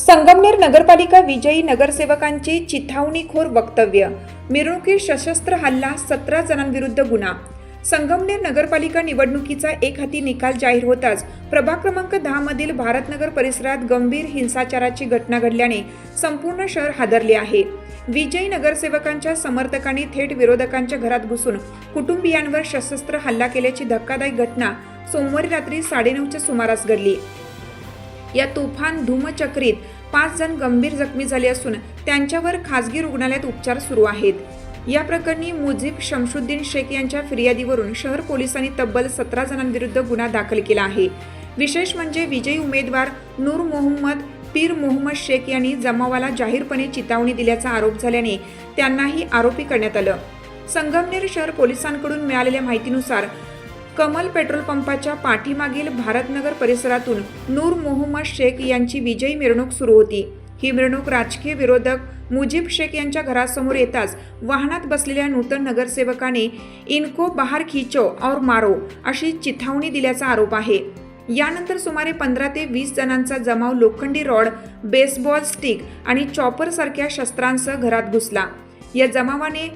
संगमनेर नगरपालिका विजयी नगरसेवकांचे चिथावणीखोर वक्तव्य, मिरवणुकीत सशस्त्र हल्ला, 17 जणांविरुद्ध गुन्हा। संगमनेर नगरपालिका निवडणुकीचा एकहाती निकाल जाहीर होताच प्रभाग क्रमांक 10 मधील भारतनगर परिसरात गंभीर हिंसाचाराची घटना घडल्याने संपूर्ण शहर हादरले आहे। विजयी नगरसेवकांच्या समर्थकांनी थेट विरोधकांच्या घरात घुसून कुटुंबियांवर सशस्त्र हल्ला केल्याची धक्कादायक घटना सोमवारी रात्री 9:30च्या सुमारास घडली। या तुफान धूमचक्रीत 5 जण गंभीर जखमी झाले असून त्यांच्यावर खासगी रुग्णालयात उपचार सुरू आहेत। या प्रकरणी मुजीब शमशुद्दीन शेख यांच्या फिर्यादीवरून शहर पोलिसांनी तब्बल 17 जणांविरुद्ध गुन्हा दाखल केला आहे। विशेष म्हणजे विजयी उमेदवार नूर मोहम्मद पीर मोहम्मद शेख यांनी जमावाला जाहीरपणे चितावणी दिल्याचा आरोप झाल्याने त्यांनाही आरोपी करण्यात आलं। संगमनेर शहर पोलिसांकडून मिळालेल्या माहितीनुसार कमल पेट्रोल पंपाच्या पाठीमागील भारतनगर परिसरातून नूर मोहम्मद शेख यांची विजयी मिरवणूक सुरू होती। ही मिरवणूक राजकीय विरोधक मुजीब शेख यांच्या घरासमोर येताच वाहनात बसलेल्या नूतन नगरसेवकाने इनको बाहर खिचो और मारो अशी चिथावणी दिल्याचा आरोप आहे। यानंतर सुमारे 15 ते 20 जणांचा जमाव लोखंडी रॉड, बेसबॉल स्टिक आणि चॉपर सारख्या शस्त्रांसह घरात घुसला। या जमावाने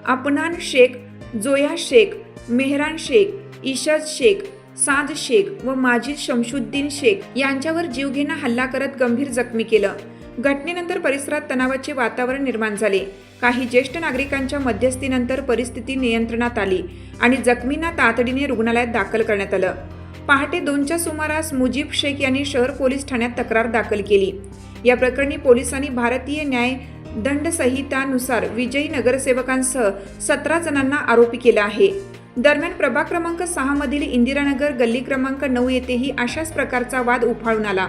अपनान शेख, जोया शेख, मेहरान शेख, इशद शेख, साद शेख व माजिद शमशुद्दीन शेख यांच्यावर जीवघेणा हल्ला करत गंभीर जखमी केलं। घटनेनंतर परिसरात तणावाचे वातावरण निर्माण झाले। काही ज्येष्ठ नागरिकांच्या मध्यस्थीनंतर परिस्थिती नियंत्रणात आली आणि जखमींना तातडीने रुग्णालयात दाखल करण्यात आलं। पहाटे 2च्या सुमारास मुजीब शेख यांनी शहर पोलीस ठाण्यात तक्रार दाखल केली। या प्रकरणी पोलिसांनी भारतीय न्याय दंड संहितानुसार विजयी नगरसेवकांसह 17 जणांना आरोपी केलं आहे। दरम्यान प्रभाग क्रमांक 6 मधील इंदिरानगर गल्ली क्रमांक 9 येथेही अशाच प्रकारचा वाद उफाळून आला।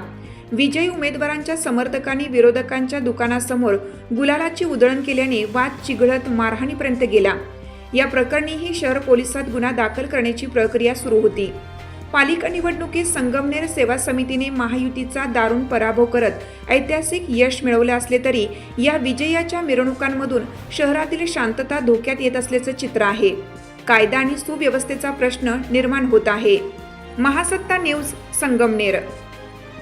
विजयी उमेदवारांच्या समर्थकांनी विरोधकांच्या दुकानासमोर गुलालाची उधळण केल्याने वाद चिघळत मारहाणीपर्यंत गेला। या प्रकरणीही शहर पोलिसात गुन्हा दाखल करण्याची प्रक्रिया सुरू होती। पालिका निवडणुकीत संगमनेर सेवा समितीने महायुतीचा दारुण पराभव करत ऐतिहासिक यश मिळवले असले तरी या विजयाच्या मिरवणुकांमधून शहरातील शांतता धोक्यात येत असल्याचं चित्र आहे। कायदा आणि सुव्यवस्थेचा प्रश्न निर्माण होत आहे। महासत्ता न्यूज, संगमनेर।